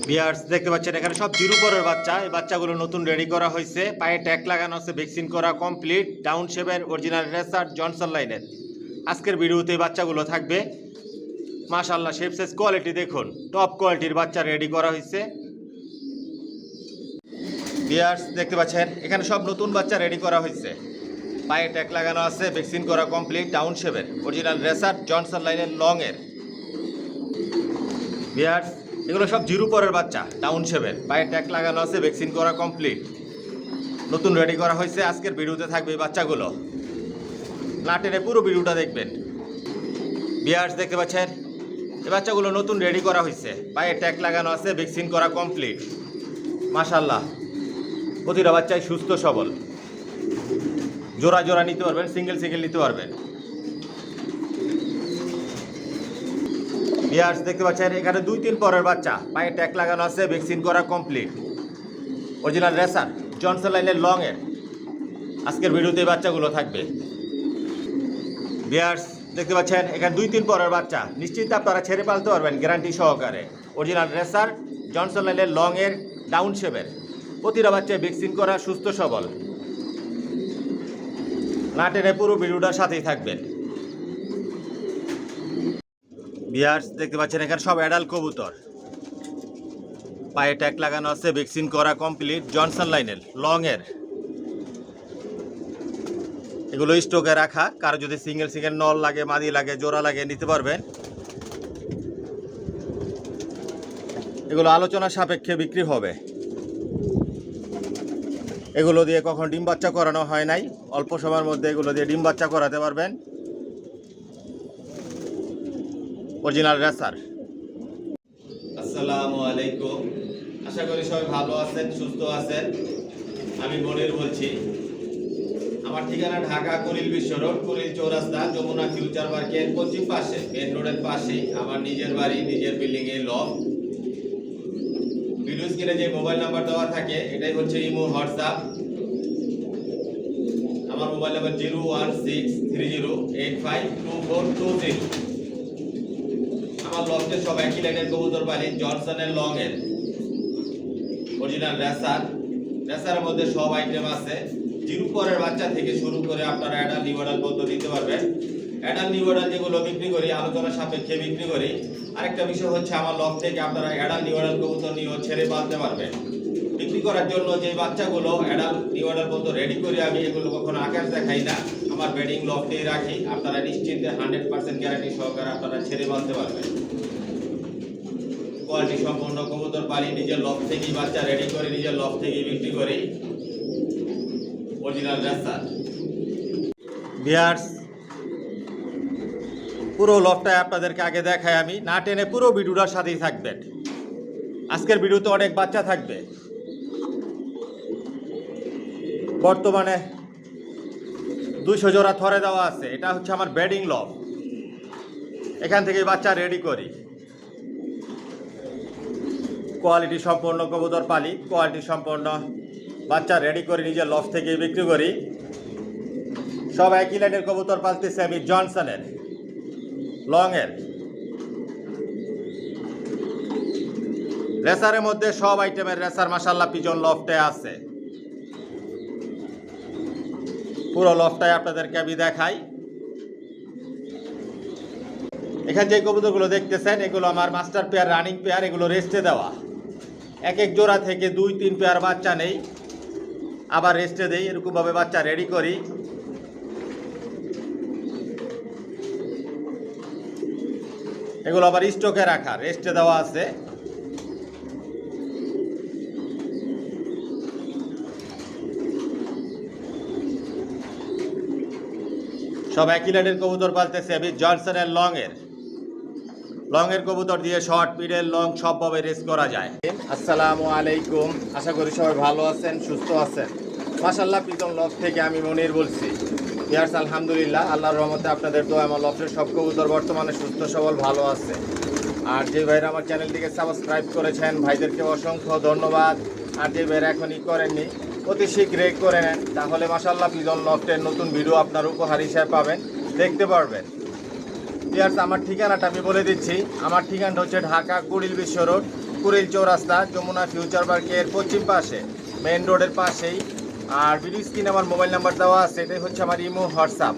Viewers দেখতে পাচ্ছেন এখানে সব জিরো পরের বাচ্চা। এই বাচ্চাগুলো নতুন রেডি করা হয়েছে, পায়ে ট্যাগ লাগানো আছে, ভ্যাকসিন করা কমপ্লিট, ডাউন শেপের অরিজিনাল রেসার জনসন লাইনের। আজকের ভিডিওতে এই বাচ্চাগুলো থাকবে। মাশাআল্লাহ, শেপ সাইজ কোয়ালিটি দেখুন, টপ কোয়ালিটির বাচ্চা রেডি করা হয়েছে। ভিউয়ার্স দেখতে পাচ্ছেন এখানে সব নতুন বাচ্চা রেডি করা হয়েছে, পায়ে ট্যাগ লাগানো আছে, ভ্যাকসিন করা কমপ্লিট, ডাউন শেপের অরিজিনাল রেসার জনসন লাইনের লংয়ের। ভিউয়ার্স এগুলো সব জিরো পরের বাচ্চা, ডাউন শেপের, পায়ে ট্যাগ লাগানো আছে, ভ্যাকসিন করা কমপ্লিট, নতুন রেডি করা হয়েছে। আজকের ভিডিওতে থাকবে এই বাচ্চাগুলো, না টেনে পুরো ভিডিওটা দেখবেন। ভিউয়ার্স দেখতে পাচ্ছেন এই বাচ্চাগুলো নতুন রেডি করা হয়েছে, পায়ে ট্যাগ লাগানো আছে, ভ্যাকসিন করা কমপ্লিট। মাশাআল্লাহ, প্রতিটা বাচ্চাই সুস্থ সবল, জোড়া জোড়া নিতে পারবেন, সিঙ্গেল সিঙ্গেল নিতে পারবেন। ভিউয়ার্স দেখতে পাচ্ছেন এখানে 2-3 পরের বাচ্চা, পায়ে ট্যাগ লাগানো আছে, ভ্যাকসিন করা কমপ্লিট, অরিজিনাল রেসার জনসন লাইনের লংয়ের। আজকের ভিডিওতে এই বাচ্চাগুলো থাকবে। ভিউয়ার্স দেখতে পাচ্ছেন এখানে 2-3 পরের বাচ্চা, নিশ্চিন্তে আপনারা ছেড়ে পালতে পারবেন গ্যারান্টি সহকারে। অরিজিনাল রেসার জনসন লাইনের লংয়ের, ডাউন শেপের, প্রতিটা বাচ্চায় ভ্যাকসিন করা, সুস্থ সবল। না টেনে পুরো ভিডিওটার সাথেই থাকবেন। ভিউয়ার্স দেখতে পাচ্ছেন এখানে সব অ্যাডাল্ট কবুতর, পায়ে ট্যাগ লাগানো আছে, ভ্যাকসিন করা কমপ্লিট, জনসন লাইনের লংয়ের। এগুলো স্টকে রাখা, কারো যদি সিঙ্গেল সিঙ্গেল নল লাগে, মাদি লাগে, জোড়া লাগে নিতে পারবেন। এগুলো আলোচনা সাপেক্ষে বিক্রি হবে। এগুলো দিয়ে কখন ডিম বাচ্চা করানো হয় নাই, অল্প সময়ের মধ্যে এগুলো দিয়ে ডিম বাচ্চা করাতে পারবেন। Original racer. আসসালামু আলাইকুম, আশা করি সবাই ভালো আছেন, সুস্থ আছেন। আমি মনির বলছি। আমার ঠিকানা ঢাকা কুড়িল বিশ্ব রোড, কুড়িল চৌরাস্তা, যমুনা ফিউচার পার্কের পশ্চিম পাশে, মেন রোডের পাশেই আমার নিজের বাড়ি, নিজের বিল্ডিং এর লফট। ভিডিও স্ক্রিনে যে মোবাইল নাম্বার দেওয়া থাকে এটাই হচ্ছে ইমো, হোয়াটসঅ্যাপ। আমার মোবাইল নাম্বার 01630852420। আমার লফটে সব একই লাইনের কবুতর পালি, জনসনের লংয়ের, অরিজিনাল রেসার। রেসারের মধ্যে সব আইটেম আছে, জিরো পরের বাচ্চা থেকে শুরু করে আপনারা অ্যাডাল নিউ অ্যাডাল পর্যন্ত নিতে পারবেন। অ্যাডাল নিউ অ্যাডাল যেগুলো বিক্রি করি, আলোচনা সাপেক্ষে বিক্রি করি। আরেকটা বিষয় হচ্ছে আমার লফট থেকে আপনারা অ্যাডাল নিউ অ্যাডাল কবুতর নিয়েও ছেড়ে পালতে পারবেন। বিক্রি করার জন্য যে বাচ্চাগুলো অ্যাডাল নিউ অ্যাডাল পর্যন্ত রেডি করি আমি, এগুলো কখনো আকাশ দেখাই না, আমার বেডিং লফটেই রাখি। আপনারা নিশ্চিন্তে 100% গ্যারান্টি সহকারে আপনারা ছেড়ে পালতে পারবেন। কোয়ালিটি সম্পন্ন কবুতর পালি, নিজের লফট থেকেই বাচ্চা রেডি করে, নিজের লফট থেকেই বিক্রি করি, অরিজিনাল রেসার। ভিউয়ার্স পুরো লফটায় আপনাদেরকে আগে দেখাই আমি, না টেনে পুরো ভিডিওটার সাথেই থাকবেন। আজকের ভিডিওতে অনেক বাচ্চা থাকবে। বর্তমানে 200 জোড়া থরে দেওয়া আছে। এটা হচ্ছে আমার বেডিং লফট, এখান থেকে বাচ্চা রেডি করি। কোয়ালিটি সম্পন্ন কবুতর পালি, কোয়ালিটি সম্পন্ন বাচ্চা রেডি করে নিজের লফট থেকে বিক্রি করি। সব একই লাইনের কবুতর পালতেছি আমি, জনসনের লংয়ের। রেসারের মধ্যে সব আইটেমের রেসার মাশাআল্লাহ পিজন লফটে আছে। পুরো লফটায় আপনাদেরকে আমি দেখাই। এখানে যে কবুতরগুলো দেখতেছেন এগুলো আমার মাস্টার পেয়ার, রানিং পেয়ার, এগুলো রেস্টে দেওয়া। এক এক জোড়া থেকে 2-3 পেয়ার বাচ্চা নেই, আবার রেস্টে দেই, এরকমভাবে বাচ্চা রেডি করি। এগুলো আবার স্টকে রাখা, রেস্টে দেওয়া আছে। সব একই লাইনের কবুতর পালতেছে আমি, জনসনের লংয়ের কবুতর দিয়ে শর্ট, মিডল, লং সবভাবে রেস করা যায়। আসসালামু আলাইকুম, আশা করি সবাই ভালো আছেন, সুস্থ আছেন। মাশাআল্লাহ, পিজন লফট থেকে আমি মনির বলছি। ভিউয়ার্স আলহামদুলিল্লাহ, আল্লাহর রহমতে আপনাদের তো আমার লফটের সব কবুতর বর্তমানে সুস্থ সবল ভালো আছে। আর যে ভাইরা আমার চ্যানেলটিকে সাবস্ক্রাইব করেছেন ভাইদেরকে অসংখ্য ধন্যবাদ। আর যে ভাইরা এখনই করেননি অতি শীঘ্রই করে নেন, তাহলে মাশাআল্লাহ পিজন লফটের নতুন ভিডিও আপনার উপহার হিসেবে পাবেন, দেখতে পারবেন। ভিউয়ার্স আমার ঠিকানাটা আমি বলে দিচ্ছি। আমার ঠিকানাটা হচ্ছে ঢাকা কুড়িল বিশ্ব রোড, কুড়িল চৌরাস্তা যমুনা ফিউচার পার্কের পশ্চিম পাশে, মেইন রোডের পাশেই। আর ভিডিও স্ক্রিনে আমার মোবাইল নাম্বার দেওয়া আছে, এটাই হচ্ছে আমার ইমো হোয়াটসঅ্যাপ।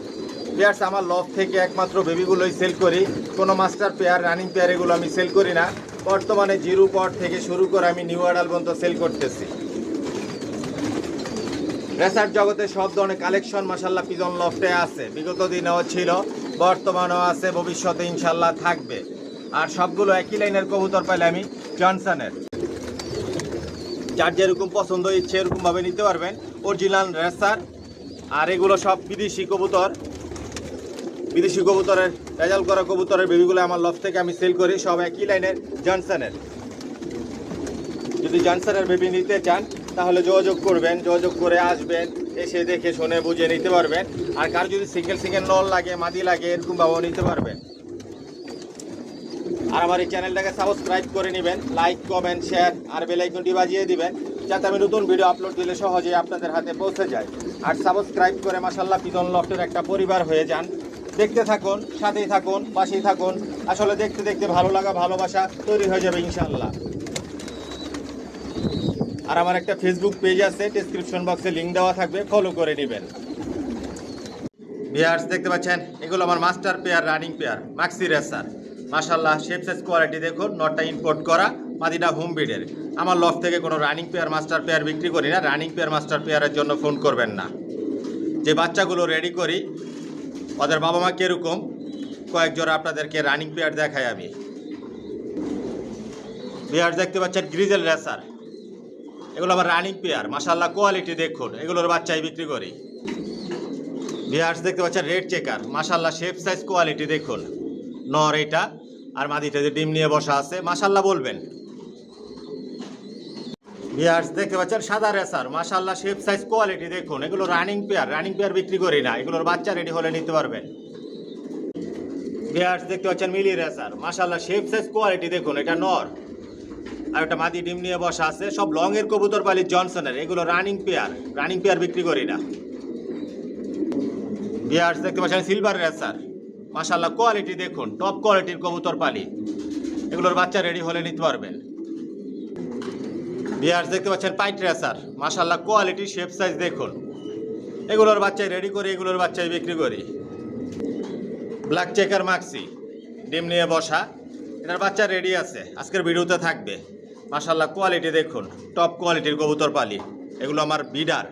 পেয়ার্স আমার লফ থেকে একমাত্র বেবিগুলোই সেল করি, কোনো মাস্টার পেয়ার রানিং পেয়ার এগুলো আমি সেল করি না। বর্তমানে জিরো পট থেকে শুরু করে আমি নিউ অ্যাডাল পর্যন্ত সেল করতেছি। রেসার জগতে সব ধরনের কালেকশন মাশাল্লাহ পিজন লফটে আছে, বিগত দিনেও ছিল, বর্তমানেও আছে, ভবিষ্যতে ইনশাল্লাহ থাকবে। আর সবগুলো একই লাইনের কবুতর পাইলে আমি জনসনের, যার যেরকম পছন্দ ইচ্ছে এরকমভাবে নিতে পারবেন। Original racer. আর এগুলো সব বিদেশি কবুতর, বিদেশি কবুতরের রেজাল্ট করা কবুতরের বেবিগুলো আমার লফ থেকে আমি সেল করি, সব একই লাইনের জনসনের। যদি জনসনের বেবি নিতে চান তাহলে যোগাযোগ করবেন, যোগাযোগ করে আসবেন, এসে দেখে শুনে বুঝে নিতে পারবেন। আর কার যদি সিঙ্গেল সিঙ্গেল নল লাগে, মাদি লাগে, এরকমভাবেও নিতে পারবেন। আর আমার এই চ্যানেলটাকে সাবস্ক্রাইব করে নেবেন, লাইক কমেন্ট শেয়ার আর বেল আইকনটি বাজিয়ে দিবেন, যাতে আমি নতুন ভিডিও আপলোড দিলে সহজেই আপনাদের হাতে পৌঁছে যায়। আর সাবস্ক্রাইব করে মাশাল্লাহ পিজন লফটের একটা পরিবার হয়ে যান। দেখতে থাকুন, সাথেই থাকুন, পাশেই থাকুন। আসলে দেখতে দেখতে ভালো লাগা, ভালোবাসা তৈরি হয়ে যাবে ইনশাল্লাহ। আর আমার একটা ফেসবুক পেজ আছে, ডেসক্রিপশন বক্সে লিঙ্ক দেওয়া থাকবে, ফলো করে নেবেন। ভিউয়ার্স দেখতে পাচ্ছেন এগুলো আমার master pair running pair maxi racer. মাশাল্লাহ শেপ সাইজ কোয়ালিটি দেখুন, নটটা ইম্পোর্ট করা, মাদিটা হোম ব্রিডের। আমার লফ থেকে কোনো রানিং পেয়ার মাস্টার পেয়ার বিক্রি করি না। রানিং পেয়ার মাস্টার পেয়ারের জন্য ফোন করবেন না। যে বাচ্চাগুলো রেডি করি ওদের বাবা মা কীরকম, কয়েক জোড়া আপনাদেরকে রানিং পেয়ার দেখাই আমি। ভিউয়ার্স দেখতে পাচ্ছেন গ্রিজেল রেসার, এগুলো আমার রানিং পেয়ার। মাশাল্লাহ কোয়ালিটি দেখুন, এগুলোর বাচ্চাই বিক্রি করি। ভিউয়ার্স দেখতে পাচ্ছেন রেড চেকার, মাশাল্লাহ শেপ সাইজ কোয়ালিটি দেখুন, নর এটা, আর মাদিটা যে ডিম নিয়ে বসা আছে, মাশাল্লাহ বলবেন। ভিউয়ার্স দেখতে পাচ্ছেন সাদা রেসার, মাশাল্লাহ শেপ সাইজ কোয়ালিটি দেখুন, এগুলো রানিং পেয়ার। রানিং পেয়ার বিক্রি করি না, এগুলোর বাচ্চা রেডি হলে নিতে পারবেন। ভিউয়ার্স দেখতে পাচ্ছেন মিলি রেসার, মাশাল্লাহ শেপ সাইজ কোয়ালিটি দেখুন, এটা নর আর একটা মাদি ডিম নিয়ে বসা আছে। সব লং এর কবুতর পালি জনসনের, এগুলো রানিং পেয়ার। রানিং পেয়ার বিক্রি করি না। ভিউয়ার্স দেখতে পাচ্ছেন সিলভার রেসার, মাশাল্লাহ কোয়ালিটি দেখুন, টপ কোয়ালিটির কবুতর পালি, এগুলোর বাচ্চা রেডি হলে নিতে পারবেন। ভিউয়ার্স দেখতে পাচ্ছেন পাইট রেসার, মাশাল্লাহ কোয়ালিটি শেপ সাইজ দেখুন, এগুলোর বাচ্চাই রেডি করি, এগুলোর বাচ্চাই বিক্রি করি। ব্ল্যাক চেকার মাক্সি ডিম নিয়ে বসা, এটার বাচ্চা রেডি আছে, আজকের ভিডিওতে থাকবে। মাশাল্লাহ কোয়ালিটি দেখুন, টপ কোয়ালিটির কবুতর পালি, এগুলো আমার বিডার।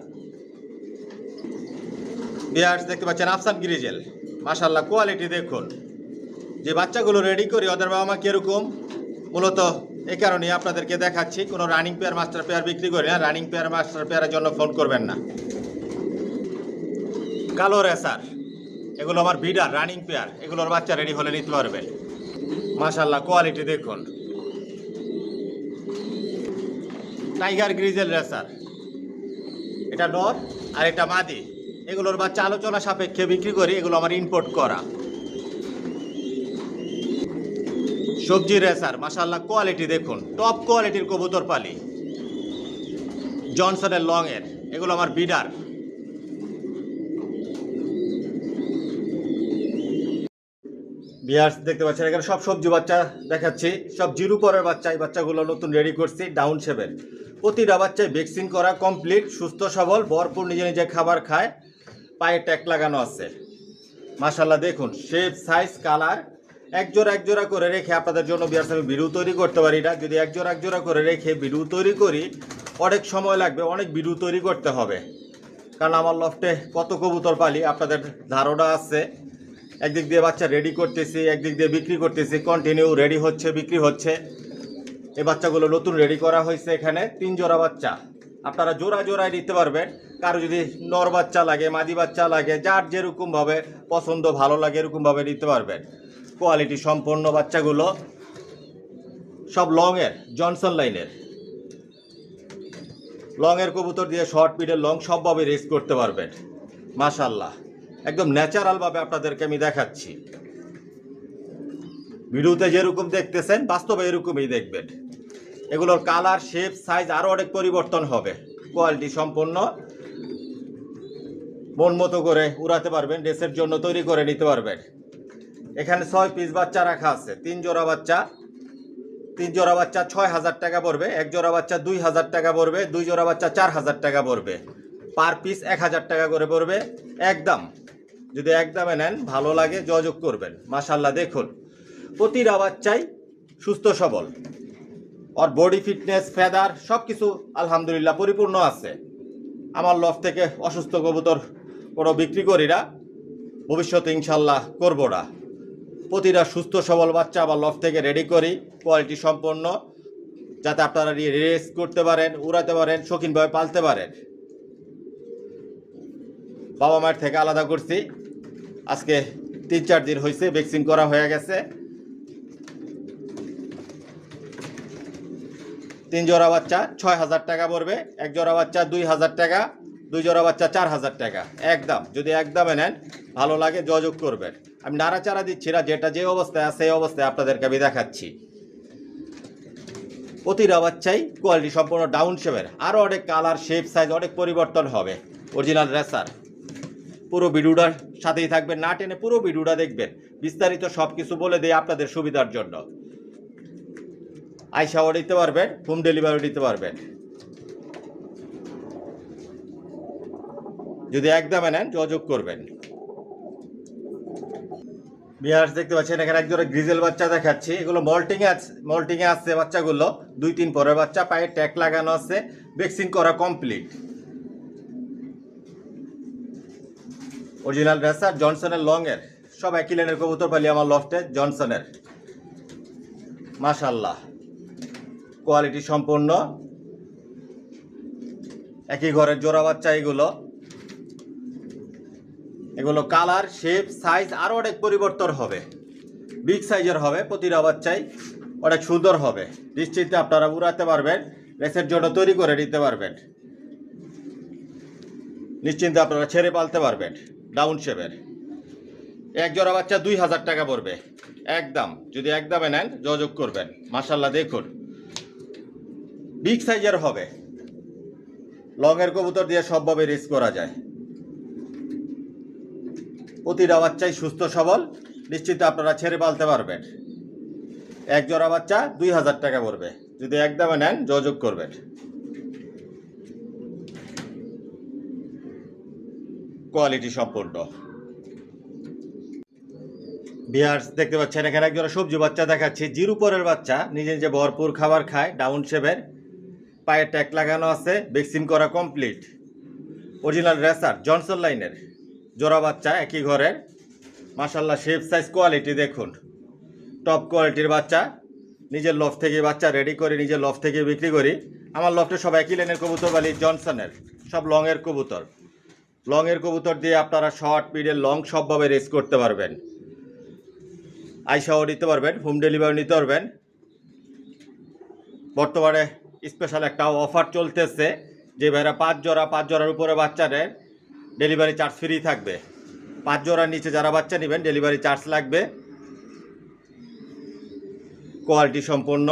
ভিউয়ার্স দেখতে পাচ্ছেন আফসান গ্রিজেল, মাশাল্লাহ কোয়ালিটি দেখুন। যে বাচ্চাগুলো রেডি করি ওদের বাবা মা কীরকম, মূলত এই কারণেই আপনাদেরকে দেখাচ্ছি। কোনো রানিং পেয়ার মাস্টার পেয়ার বিক্রি করি না। রানিং পেয়ার মাস্টার পেয়ারের জন্য ফোন করবেন না। কালো রেসার, এগুলো আমার বিডার রানিং পেয়ার, এগুলোর বাচ্চা রেডি হলে নিতে পারবেন। মাশাল্লাহ কোয়ালিটি দেখুন। টাইগার গ্রিজেল রেসার, এটা নর আর এটা মাদি, এগুলোর বাচ্চা আলোচনা সাপেক্ষে বিক্রি করি, এগুলো আমার ইম্পোর্ট করা। সবজি রেসার, মাশাল্লাহ কোয়ালিটি দেখুন, টপ কোয়ালিটির কবুতর পালি, জনসনের লং এর, এগুলো আমার বিডার। ভিউয়ার্স দেখতে পাচ্ছেন এখানে সব সবজি বাচ্চা দেখাচ্ছি, সব জিরো পরের বাচ্চা। এই বাচ্চাগুলো নতুন রেডি করছি, ডাউন শেপের। প্রতিটা বাচ্চায় ভ্যাকসিন করা কমপ্লিট, সুস্থ সবল, ভরপুর, নিজে নিজে খাবার খায়, পায়ে ট্যাগ লাগানো আছে। মাশাল্লাহ দেখুন শেপ সাইজ কালার, এক জোড়া করে রেখে আপনাদের জন্য ভিউয়ার্স আমি ভিডিও তৈরি করতে পারি না। যদি এক জোড়া করে রেখে ভিডিও তৈরি করি অনেক সময় লাগবে, অনেক ভিডিও তৈরি করতে হবে। কারণ আমার লফটে কত কবুতর পালি আপনাদের ধারণা আছে। একদিক দিয়ে বাচ্চা রেডি করতেছি, একদিক দিয়ে বিক্রি করতেছি, কন্টিনিউ রেডি হচ্ছে, বিক্রি হচ্ছে। এই বাচ্চাগুলো নতুন রেডি করা হয়েছে, এখানে 3 জোড়া বাচ্চা। আপনারা জোড়ায় নিতে পারবেন। কারো যদি নর বাচ্চা লাগে, মাদি বাচ্চা লাগে, যার যেরকমভাবে পছন্দ ভালো লাগে এরকমভাবে নিতে পারবেন। কোয়ালিটি সম্পন্ন বাচ্চাগুলো, সব লংয়ের, জনসন লাইনের লংয়ের কবুতর দিয়ে শর্ট পিডের লং সবভাবে রেস করতে পারবেন। মাশাল্লাহ একদম ন্যাচারালভাবে আপনাদেরকে আমি দেখাচ্ছি। ভিডিওতে যেরকম দেখতেছেন বাস্তবে এরকমই দেখবেন। এগুলোর কালার, শেপ, সাইজ আরও অনেক পরিবর্তন হবে। কোয়ালিটি সম্পন্ন, মন মতো করে উড়াতে পারবেন, ড্রেসের জন্য তৈরি করে নিতে পারবেন। এখানে 6 পিস বাচ্চা রাখা আছে, 3 জোড়া বাচ্চা। 3 জোড়া বাচ্চা 6,000 টাকা পড়বে, 1 জোড়া বাচ্চা 2,000 টাকা পড়বে, 2 জোড়া বাচ্চা 4,000 টাকা পড়বে, পার পিস 1,000 টাকা করে পড়বে একদম। যদি একদমে নেন ভালো লাগে যোগাযোগ করবেন। মাশাল্লাহ দেখুন প্রতিটা বাচ্চাই সুস্থ সবল, আর বডি ফিটনেস ফেদার সব কিছু আলহামদুলিল্লাহ পরিপূর্ণ আছে। আমার লফট থেকে অসুস্থ কবুতর কোনো বিক্রি করি না, ভবিষ্যতে ইনশাল্লাহ করবো না। প্রতিটা সুস্থ সবল বাচ্চা আমার লফট থেকে রেডি করি কোয়ালিটি সম্পন্ন, যাতে আপনারা রেস করতে পারেন, উড়াতে পারেন, শৌখিনভাবে পালতে পারেন। বাবা মায়ের থেকে আলাদা করছি, আজকে 3-4 দিন হয়েছে, ভ্যাকসিন করা হয়ে গেছে। 3 জোড়া বাচ্চা 6,000 টাকা পড়বে, 1 জোড়া বাচ্চা 2,000 টাকা, 2 জোড়া বাচ্চা 4,000 টাকা একদম। যদি একদমে নেন ভালো লাগে যোগাযোগ করবেন। আমি নাড়াচাড়া দিচ্ছি না, যেটা যে অবস্থায় আছে সেই অবস্থায় আপনাদেরকে আমি দেখাচ্ছি। প্রতিটা বাচ্চাই কোয়ালিটি সম্পূর্ণ ডাউন শেপের, আরও অনেক কালার শেপ সাইজ অনেক পরিবর্তন হবে। Original racer. পুরো ভিডিওটার সাথেই থাকবেন, না টেনে পুরো ভিডিওটা দেখবেন, বিস্তারিত সব কিছু বলে দিই আপনাদের সুবিধার জন্য। আইসাও দিতে পারবেন, হোম ডেলিভারি দিতে পারবেন। যদি একদমে নেন যোগাযোগ করবেন। বিহার দেখতে পাচ্ছেন এখানে একজোড়া গ্রিজেল বাচ্চা দেখাচ্ছি। এগুলো মল্টিংয়ে আসছে বাচ্চাগুলো, 2-3 পরের বাচ্চা, পায়ে ট্যাগ লাগানো আছে, ভ্যাকসিন করা কমপ্লিট। অরিজিনাল রেসার জনসনের লংয়ের, সব একই লেনের কবুতর পালি আমার লফটে জনসনের। মাশাল্লাহ কোয়ালিটি সম্পূর্ণ, একই ঘরের জোড়া বাচ্চা। এগুলো কালার শেপ সাইজ আরও অনেক পরিবর্তন হবে, বিগ সাইজের হবে। প্রতিটা বাচ্চাই অনেক সুন্দর হবে, নিশ্চিন্তে আপনারা উড়াতে পারবেন, রেসের জন্য তৈরি করে নিতে পারবেন। নিশ্চিন্তে আপনারা ছেড়ে পালতে পারবেন। ডাউন শেপের 1 জোড়া বাচ্চা 2,000 টাকা পড়বে একদম। যদি একদমে নেন যোগাযোগ করবেন। মাশাল্লাহ দেখুন বিগ সাইজের হবে, লংয়ের কবুতর দিয়ে সবভাবে রেস করা যায়। প্রতিটা বাচ্চাই সুস্থ সবল, নিশ্চিন্তে আপনারা ছেড়ে পালতে পারবেন। 1 জোড়া বাচ্চা 2,000 টাকা পড়বে, যদি একদমে নেন যোগাযোগ করবেন। কোয়ালিটি সম্পূর্ণ। বিহার্স দেখতে পাচ্ছেন এখানে একজোড়া সবজি বাচ্চা দেখাচ্ছি, জিরো পরের বাচ্চা, নিজে নিজে ভরপুর খাবার খায়, ডাউন শেপের, পায়ে ট্যাগ লাগানো আছে, ভ্যাকসিন করা কমপ্লিট। অরিজিনাল রেসার জনসন লাইনের জোড়া বাচ্চা, একই ঘরের। মাশাল্লাহ শেপ সাইজ কোয়ালিটি দেখুন, টপ কোয়ালিটির বাচ্চা। নিজের লফট থেকে বাচ্চা রেডি করে নিজের লফট থেকে বিক্রি করি। আমার লফটে সব একই লেনের কবুতর বালি জনসনের, সব লংয়ের কবুতর। লংয়ের কবুতর দিয়ে আপনারা শর্ট পিরিয়ড লং সবভাবে রেস করতে পারবেন। আইসাও নিতে পারবেন, হোম ডেলিভারি নিতে পারবেন। বর্তমানে স্পেশাল একটা অফার চলতেছে, যে ভাইরা 5 জোড়ার উপরে বাচ্চা নেন ডেলিভারি চার্জ ফ্রি থাকবে। 5 জোড়ার নিচে যারা বাচ্চা নেবেন ডেলিভারি চার্জ লাগবে। কোয়ালিটি সম্পন্ন।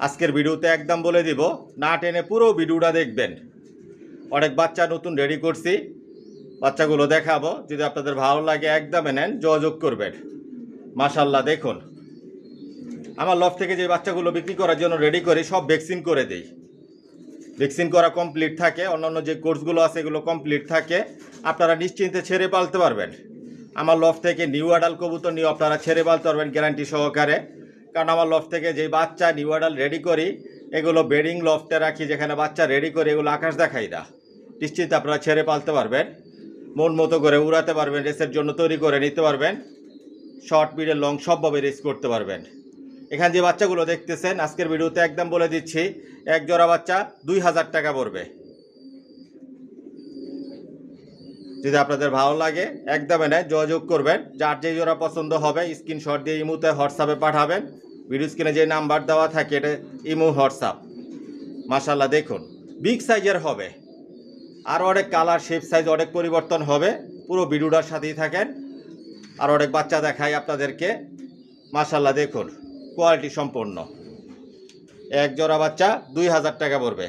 আজকের ভিডিওতে একদম বলে দিব, না টেনে পুরো ভিডিওটা দেখবেন। অনেক বাচ্চা নতুন রেডি করছি, বাচ্চাগুলো দেখাবো। যদি আপনাদের ভালো লাগে একদমে নেন যোগাযোগ করবেন। মাশাল্লাহ দেখুন আমার লফট থেকে যে বাচ্চাগুলো বিক্রি করার জন্য রেডি করি সব ভ্যাকসিন করে দিই, ভ্যাকসিন করা কমপ্লিট থাকে। অন্যান্য যে কোর্সগুলো আছে এগুলো কমপ্লিট থাকে, আপনারা নিশ্চিন্তে ছেড়ে পালতে পারবেন। আমার লফট থেকে নিউ অ্যাডাল কবুতর নিয়ে আপনারা ছেড়ে পালতে পারবেন গ্যারান্টি সহকারে। কারণ আমার লফট থেকে যে বাচ্চা নিউ অ্যাডাল রেডি করি এগুলো বেডিং লফটে রাখি, যেখানে বাচ্চা রেডি করি, এগুলো আকাশ দেখাই না। নিশ্চিন্তে আপনারা ছেড়ে পালতে পারবেন, মন মতো করে উড়াতে পারবেন, রেসের জন্য তৈরি করে নিতে পারবেন, শর্ট পিরিয়ড লং সবভাবে রেস করতে পারবেন। এখানে যে বাচ্চাগুলো দেখতেছেন আজকের ভিডিওতে একদম বলে দিচ্ছি, 1 জোড়া বাচ্চা 2,000 টাকা পড়বে। যদি আপনাদের ভালো লাগে একদমে নেয় যোগাযোগ করবেন। যার যে জোড়া পছন্দ হবে স্ক্রিনশট দিয়ে ইমোতে হোয়াটসঅ্যাপে পাঠাবেন। ভিডিও স্ক্রিনে যে নাম্বার দেওয়া থাকে এটা ইমো হোয়াটসঅ্যাপ। মাশাল্লাহ দেখুন বিগ সাইজের হবে, আর অনেক কালার শেপ সাইজ অনেক পরিবর্তন হবে। পুরো ভিডিওটার সাথেই থাকেন, আর অনেক বাচ্চা দেখাই আপনাদেরকে। মাশাল্লাহ দেখুন কোয়ালিটি সম্পন্ন। 1 জোড়া বাচ্চা 2,000 টাকা পড়বে।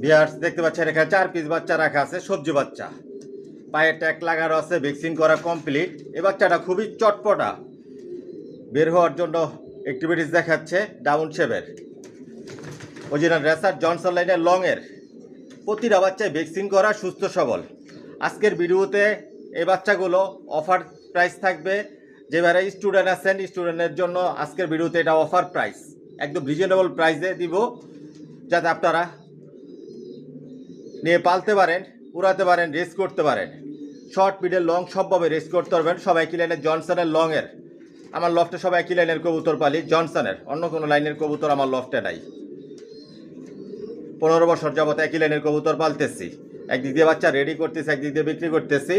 ভিউয়ার্স দেখতে পাচ্ছেন এখানে 4 পিস বাচ্চা রাখা আছে, সবজি বাচ্চা, পায়ে ট্যাগ লাগানো আছে, ভ্যাকসিন করা কমপ্লিট। এই বাচ্চাটা খুবই চটপটা, বের হওয়ার জন্য অ্যাক্টিভিটিস দেখাচ্ছে ডাউন শেপের অরিজিনাল রেসার জনসন লাইনের লংয়ের প্রতিটা বাচ্চায় ভ্যাকসিন করা সুস্থ সবল। আজকের ভিডিওতে এই বাচ্চাগুলো অফার প্রাইস থাকবে। যে যারা স্টুডেন্ট আছেন স্টুডেন্টের জন্য আজকের ভিডিওতে এটা অফার প্রাইস, একদম রিজনেবল প্রাইসে দিব, যাতে আপনারা নিয়ে পালতে পারেন, উড়াতে পারেন, রেস করতে পারেন। শর্ট মিডল লং সবভাবে রেস করতে পারবেন। সব একই লাইনের জনসনের লংয়ের। আমার লফটে সব একই লাইনের কবুতর পালি জনসনের, অন্য কোনো লাইনের কবুতর আমার লফটে নাই। 15 বছর যাবত একই লাইনের কবুতর পালতেছি। একদিক দিয়ে বাচ্চা রেডি করতেছি, একদিক দিয়ে বিক্রি করতেছি।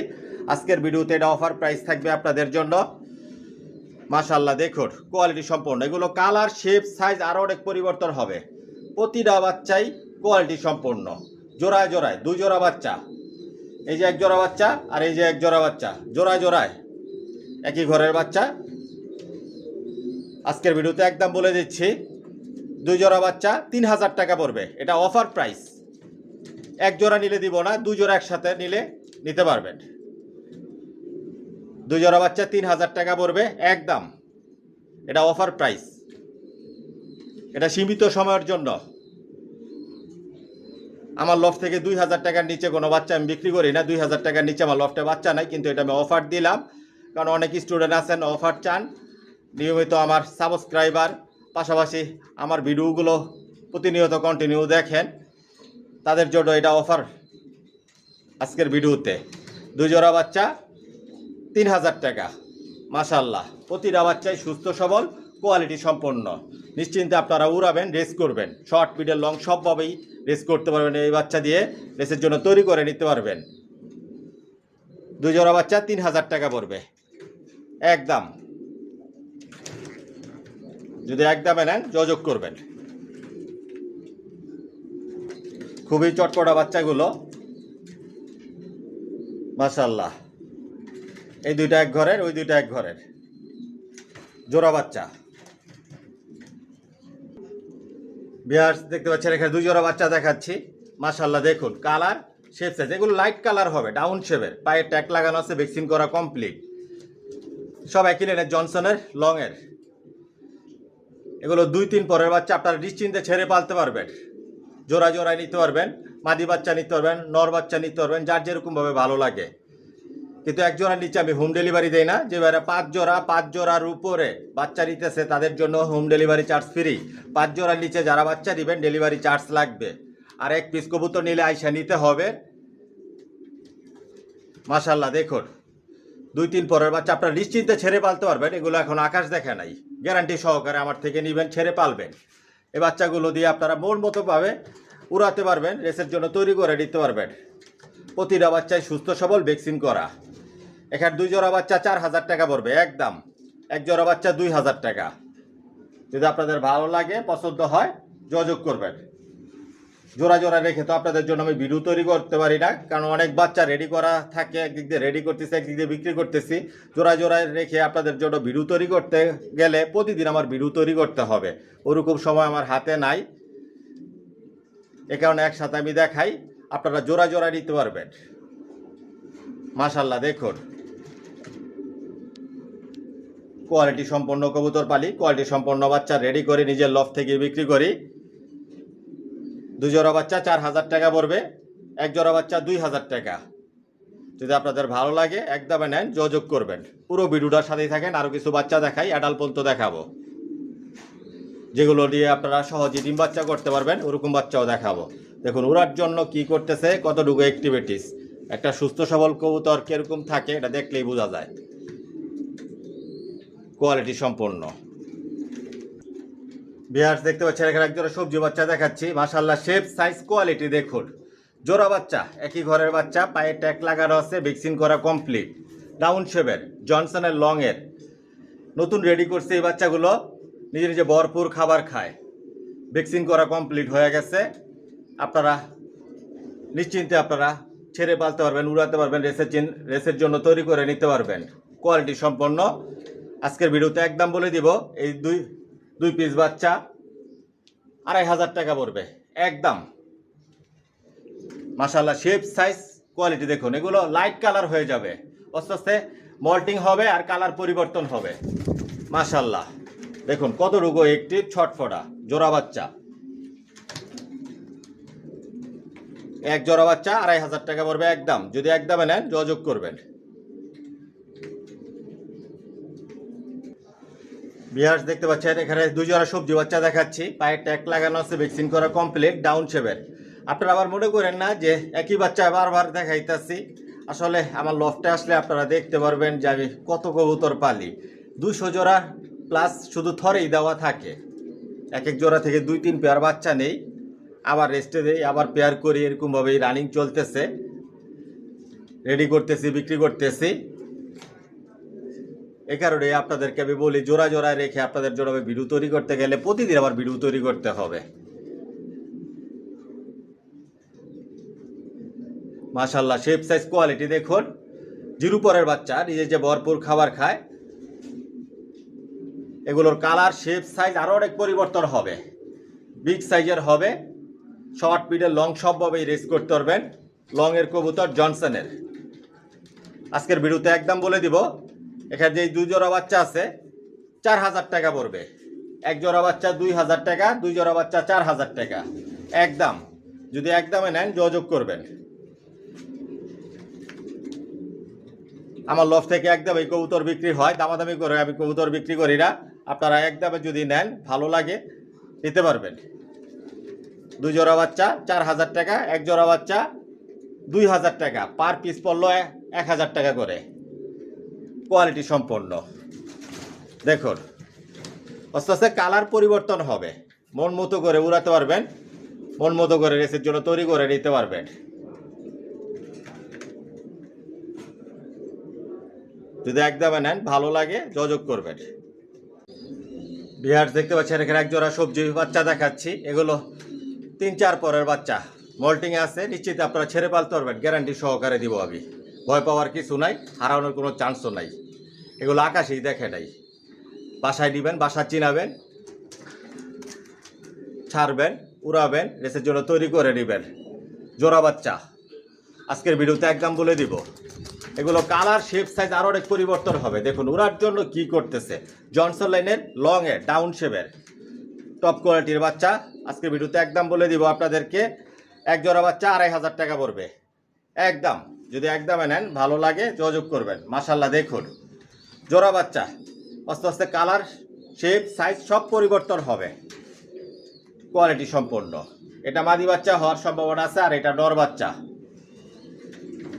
আজকের ভিডিওতে এটা অফার প্রাইস থাকবে আপনাদের জন্য। মাশাআল্লাহ দেখুন কোয়ালিটি সম্পন্ন। এগুলো কালার, শেপ, সাইজ আরও অনেক পরিবর্তন হবে। প্রতিটা বাচ্চাই কোয়ালিটি সম্পন্ন। জোড়ায় জোড়ায় 2 জোড়া বাচ্চা, এই যে 1 জোড়া বাচ্চা আর এই যে 1 জোড়া বাচ্চা, জোড়ায় জোড়ায় একই ঘরের বাচ্চা। আজকের ভিডিওতে একদম বলে দিচ্ছি 2 জোড়া বাচ্চা 3000 টাকা পড়বে। এটা অফার প্রাইস। 1 জোড়া নিলে দিব না, 2 জোড়া একসাথে নিলে নিতে পারবেন। 2 জোড়া বাচ্চা 3000 টাকা পড়বে একদম। এটা অফার প্রাইস। এটা সীমিত সময়ের জন্য। আমার লফট থেকে 2000 টাকার নিচে কোনো বাচ্চা আমি বিক্রি করি না। 2000 টাকার নিচে আমার লফটে বাচ্চা নাই, কিন্তু এটা আমি অফার দিলাম কারণ অনেক স্টুডেন্ট আছেন অফার চান, নিয়মিত আমার সাবস্ক্রাইবার, পাশাপাশি আমার ভিডিওগুলো প্রতিনিয়ত কন্টিনিউ দেখেন, তাদের জন্য এটা অফার। আজকের ভিডিওতে 2 জোড়া বাচ্চা 3000 টাকা। মাশাআল্লাহ প্রতিটা বাচ্চাই সুস্থ সবল, কোয়ালিটি সম্পন্ন। নিশ্চিন্তে আপনারা উড়াবেন, রেস করবেন। শর্ট মিডল লং সবভাবেই রেস করতে পারবেন। এই বাচ্চা দিয়ে রেসের জন্য তৈরি করে নিতে পারবেন। 2 জোড়া বাচ্চা 3000 টাকা পড়বে একদম। যদি একদমে নেন যোগাযোগ করবেন। খুবই চটপটা বাচ্চাগুলো মাশাআল্লাহ। এই 2টা এক ঘরের, ওই 2টা এক ঘরের জোড়া বাচ্চা। ভিউয়ার্স দেখতে পাচ্ছেন এখানে 2 জোড়া বাচ্চা দেখাচ্ছি। মাশাআল্লাহ দেখুন কালার, শেপ, সাইজ এগুলো লাইট কালার হবে, ডাউন শেপের। পায়ে ট্যাগ লাগানো আছে, ভ্যাকসিন করা কমপ্লিট। সব একই লাইনের জনসনের লংয়ের। এগুলো 2-3 পরের বাচ্চা আপনারা নিশ্চিন্তে ছেড়ে পালতে পারবেন। জোড়া জোড়ায় নিতে পারবেন, মাদি বাচ্চা নিতে পারবেন, নর বাচ্চা নিতে পারবেন, যার যেরকমভাবে ভালো লাগে। কিন্তু 1 জোড়ার নিচে আমি হোম ডেলিভারি দেই না। যে ভাইরা 5 জোড়ার উপরে বাচ্চা নিতেছে তাদের জন্য হোম ডেলিভারি চার্জ ফ্রি। 5 জোড়ার নিচে যারা বাচ্চা দিবেন ডেলিভারি চার্জ লাগবে। আর 1 পিস কবুতর নিলে আইসা নিতে হবে। মাশাআল্লাহ দেখুন 2-3 পরের বাচ্চা আপনারা নিশ্চিন্তে ছেড়ে পালতে পারবেন। এগুলো এখন আকাশ দেখা নাই, গ্যারান্টি সহকারে আমার থেকে নেবেন, ছেড়ে পালবেন। এই বাচ্চাগুলো দিয়ে আপনারা মন মতো ভাবে উড়াতে পারবেন, রেসের জন্য তৈরি করে নিতে পারবেন। প্রতিটা বাচ্চায় সুস্থ সবল, ভ্যাকসিন করা। এখানে 2 জোড়া বাচ্চা 4000 টাকা পড়বে একদম। 1 জোড়া বাচ্চা 2000 টাকা। যদি আপনাদের ভালো লাগে, পছন্দ হয় যোগাযোগ করবেন। জোড়া জোড়া রেখে তো আপনাদের জন্য আমি ভিডিও তৈরি করতে পারি না, কারণ অনেক বাচ্চা রেডি করা থাকে, একদিক দিয়ে রেডি করতেছি, একদিক দিয়ে বিক্রি করতেছি। জোড়া জোড়ায় রেখে আপনাদের জন্য ভিডিও তৈরি করতে গেলে প্রতিদিন আমার ভিডিও তৈরি করতে হবে, ওরকম সময় আমার হাতে নাই। এ কারণে একসাথে আমি দেখাই, আপনারা জোড়া জোড়া নিতে পারবেন। মাশাআল্লাহ দেখুন কোয়ালিটি সম্পন্ন কবুতর পালি, কোয়ালিটি সম্পন্ন বাচ্চা রেডি করে নিজের লফট থেকে বিক্রি করি। 2 জোড়া বাচ্চা 4000 টাকা পড়বে, 1 জোড়া বাচ্চা 2000 টাকা। যদি আপনাদের ভালো লাগে একদমে নেন, যোগাযোগ করবেন। পুরো ভিডিওটার সাথেই থাকেন, আরও কিছু বাচ্চা দেখাই, অ্যাডাল্ট পর্যন্ত দেখাবো, যেগুলো দিয়ে আপনারা সহজে ডিম বাচ্চা করতে পারবেন, ওরকম বাচ্চাও দেখাবো। দেখুন ওরার জন্য কি করতেছে, কতটুকু অ্যাক্টিভিটিস। একটা সুস্থ সবল কবুতর কিরকম থাকে এটা দেখলেই বোঝা যায়। কোয়ালিটি সম্পন্ন। ভিউয়ার্স দেখতে পাচ্ছেন এখানে একজোড়া সবজি বাচ্চা দেখাচ্ছি। মাশাআল্লাহ শেপ, সাইজ, কোয়ালিটি দেখুন। জোড়া বাচ্চা, একই ঘরের বাচ্চা, পায়ে ট্যাগ লাগানো আছে, ভ্যাকসিন করা কমপ্লিট। ডাউন শেপের জনসনের লংয়ের। নতুন রেডি করছে এই বাচ্চাগুলো, নিজে নিজে ভরপুর খাবার খায়। ভ্যাকসিন করা কমপ্লিট হয়ে গেছে। আপনারা নিশ্চিন্তে আপনারা ছেড়ে পালতে পারবেন, উড়াতে পারবেন, রেসের জন্য তৈরি করে নিতে পারবেন। কোয়ালিটি সম্পন্ন। আজকের ভিডিওতে একদম বলে দিব, এই দুই পিস বাচ্চা 2500 টাকা পড়বে একদম। মাশাআল্লাহ শেপ, সাইজ, কোয়ালিটি দেখুন। এগুলো লাইট কালার হয়ে যাবে, আস্তে আস্তে মল্টিং হবে আর কালার পরিবর্তন হবে। মাশাল্লাহ দেখুন কতটুকু একটি ছটফটা জোড়া বাচ্চা। এক জোড়া বাচ্চা 2500 টাকা পড়বে একদম। যদি একদমে নেন যোগাযোগ করবেন। বিহার দেখতে পাচ্ছেন এখানে 2 জোড়া সবজি বাচ্চা দেখাচ্ছি। পায়ে ট্যাগ লাগানো আছে, ভ্যাকসিন করা কমপ্লিট, ডাউন শেপের। আপনারা আবার মনে করেন না যে একই বাচ্চা বারবার দেখাইতেছি। আসলে আমার লফটে আসলে আপনারা দেখতে পারবেন যে আমি কত কবুতর পালি। 200 জোড়া প্লাস শুধু থরেই দেওয়া থাকে। এক এক জোড়া থেকে 2-3 পেয়ার বাচ্চা নেই, আবার রেস্টে দেই, আবার পেয়ার করি, এরকমভাবেই রানিং চলতেছে। রেডি করতেছি, বিক্রি করতেছি। এই কারণে আপনাদেরকে আমি বলি জোড়া জোড়ায় রেখে আপনাদের জন্য ভিডিও তৈরি করতে গেলে প্রতিদিন আবার ভিডিও তৈরি করতে হবে। মাশাল্লাহ শেপ সাইজ কোয়ালিটি দেখুন। জিরো পরের বাচ্চা নিজে যে ভরপুর খাবার খায়। এগুলোর কালার শেপ সাইজ আরও অনেক পরিবর্তন হবে, বিগ সাইজের হবে। শর্ট মিডল লং সবভাবেই রেস করতে পারবেন। লং এর কবুতর জনসনের। আজকের ভিডিওতে একদম বলে দিব, এখানে যে 2 জোড়া বাচ্চা আছে 4000 টাকা পড়বে। এক জোড়া বাচ্চা 2000 টাকা, 2 জোড়া বাচ্চা 4000 টাকা একদম। যদি একদমে নেন যোগাযোগ করবেন। আমার লফ থেকে একদম এই কবুতর বিক্রি হয়, দামাদামি করে আমি কবুতর বিক্রি করি না। আপনারা একদমে যদি নেন ভালো লাগে নিতে পারবেন। 2 জোড়া বাচ্চা 4000 টাকা, এক জোড়া বাচ্চা 2000 টাকা, পার পিস পড়লো 1000 টাকা করে। কোয়ালিটি সম্পন্ন দেখুন। আস্তে আস্তে কালার পরিবর্তন হবে, মন মতো করে উড়াতে পারবেন, মন মতো করে রেসের জন্য তৈরি করে নিতে পারবেন। যদি একদমে নেন ভালো লাগে যোগাযোগ করবেন। বিহার দেখতে পাচ্ছেন এখানে এক জোড়া সবজি বাচ্চা দেখাচ্ছি। এগুলো 3-4 পরের বাচ্চা, মল্টিং আছে, নিশ্চিত আপনারা ছেড়ে পালতে পারবেন, গ্যারান্টি সহকারে দিব আমি। ভয় পাওয়ার কিছু নাই, হারানোর কোনো চান্সও নাই। এগুলো আকাশেই দেখে নাই। বাসায় দিবেন, বাসা চিনাবেন, ছাড়বেন, উড়াবেন, রেসের জন্য তৈরি করে নেবেন। জোড়া বাচ্চা আজকের ভিডিওতে একদম বলে দিব। এগুলো কালার শেপ সাইজ আরও অনেক পরিবর্তন হবে। দেখুন উড়ার জন্য কি করতেছে। জনসন লাইনের লং এ ডাউন শেপের টপ কোয়ালিটির বাচ্চা আজকের ভিডিওতে একদম বলে দিব আপনাদেরকে। এক জোড়া বাচ্চা 2500 টাকা পড়বে একদম। যদি একদমে নেন ভালো লাগে যোগাযোগ করবেন। মাশাল্লাহ দেখুন জোড়া বাচ্চা, আস্তে আস্তে কালার শেপ সাইজ সব পরিবর্তন হবে, কোয়ালিটি সম্পন্ন। এটা মাদি বাচ্চা হওয়ার সম্ভাবনা আছে, আর এটা নর বাচ্চা।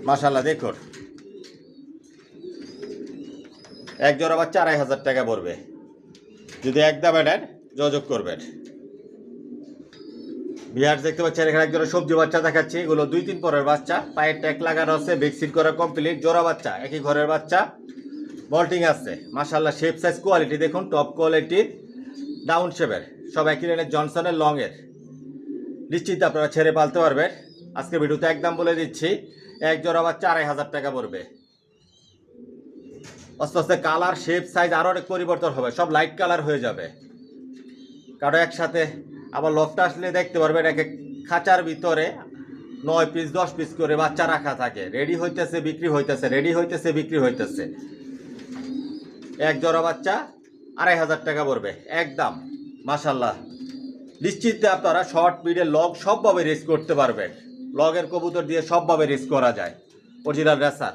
মাশাল্লাহ দেখুন এক জোড়া বাচ্চা 2500 টাকা পড়বে। যদি একদমে নেন যোগাযোগ করবেন। বিহার দেখতে পাচ্ছেন এখানে এক জোড়া সবজি বাচ্চা দেখাচ্ছি। এগুলো 2-3 পরের বাচ্চা, পায়ের ট্যাগ লাগানো আছে, ভ্যাকসিন করা কমপ্লিট, জোড়া বাচ্চা, একই ঘরের বাচ্চা, মল্টিং আছে। মাশাল্লাহ শেপ সাইজ কোয়ালিটি দেখুন, টপ কোয়ালিটির, ডাউন শেপের, সব একই রেঞ্জের জনসনের লং এর। নিশ্চিত আপনারা ছেড়ে পালতে পারবেন। আজকে ভিডিওতে একদম বলে দিচ্ছি, এক জোড়া বাচ্চা 2500 টাকা পড়বে। আস্তে আস্তে কালার শেপ সাইজ আরও অনেক পরিবর্তন হবে, সব লাইট কালার হয়ে যাবে। কারো একসাথে আবার লফটা আসলে দেখতে পারবেন এক এক খাঁচার ভিতরে 9 পিস 10 পিস করে বাচ্চা রাখা থাকে। রেডি হইতেছে বিক্রি হইতেছে, রেডি হইতেছে বিক্রি হইতেছে। এক জোড়া বাচ্চা 2500 টাকা পড়বে একদম। মাশাল্লাহ নিশ্চিত আপনারা শর্ট মিডল লং সবভাবে রেস করতে পারবেন। লগের কবুতর দিয়ে সবভাবে রেস করা যায়, অরিজিনাল রেসার।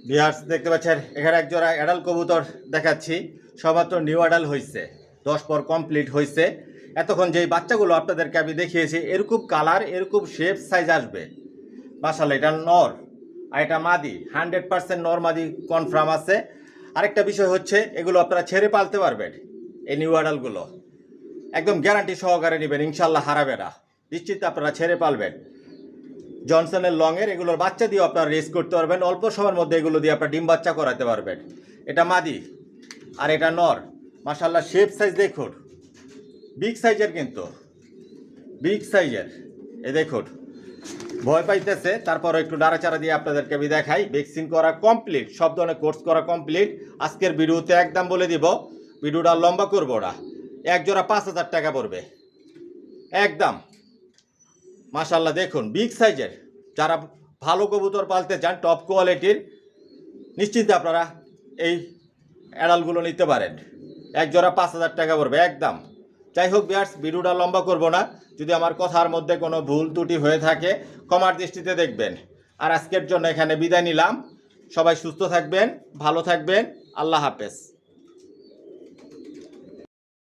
বিহার দেখতে পাচ্ছেন এখানে এক জোড়া অ্যাডাল কবুতর দেখাচ্ছি। সমাত্র নিউ অ্যাডাল হয়েছে, 10 পর কমপ্লিট হয়েছে। এতক্ষণ যেই বাচ্চাগুলো আপনাদেরকে আমি দেখিয়েছি এরকম কালার এরকম শেপ সাইজ আসবে। মাশাআল্লাহ এটা নর আর এটা মাদি, 100% নর মাদি কনফার্ম আছে। আরেকটা বিষয় হচ্ছে এগুলো আপনারা ছেড়ে পালতে পারবেন। এই নিউ অ্যাডালগুলো একদম গ্যারান্টি সহকারে নেবেন, ইনশাল্লাহ হারাবে না। নিশ্চিত আপনারা ছেড়ে পালবেন। জনসনের লং এর এগুলোর বাচ্চা দিয়ে আপনারা রেস করতে পারবেন। অল্প সময়ের মধ্যে এগুলো দিয়ে আপনারা ডিম বাচ্চা করাতে পারবেন। এটা মাদি আর এটা নর। মাশাআল্লাহ শেপ সাইজ দেখুন, বিগ সাইজের, কিন্তু বিগ সাইজের। এই দেখুন ভয় পাইতেছে, তারপর একটু নাড়াচাড়া দিয়ে আপনাদেরকে আমি দেখাই। ভ্যাকসিন করা কমপ্লিট, সব ধরনের কোর্স করা কমপ্লিট। আজকের ভিডিওতে একদম বলে দিব, ভিডিওটা লম্বা করবো না। এক জোড়া 5000 টাকা পড়বে একদম। মাশাআল্লাহ দেখুন বিগ সাইজের। যারা ভালো কবুতর পালতে চান টপ কোয়ালিটির, নিশ্চিন্তে আপনারা এই অ্যাডালগুলো নিতে পারেন। এক জোড়া 5,000 টাকা পড়বে একদম। যাই হোক ভিউয়ার্স, ভিডিওটা লম্বা করব না। যদি আমার কথার মধ্যে কোনো ভুল ত্রুটি হয়ে থাকে ক্ষমার দৃষ্টিতে দেখবেন। আর আজকের জন্য এখানে বিদায় নিলাম। সবাই সুস্থ থাকবেন, ভালো থাকবেন। আল্লাহ হাফেজ।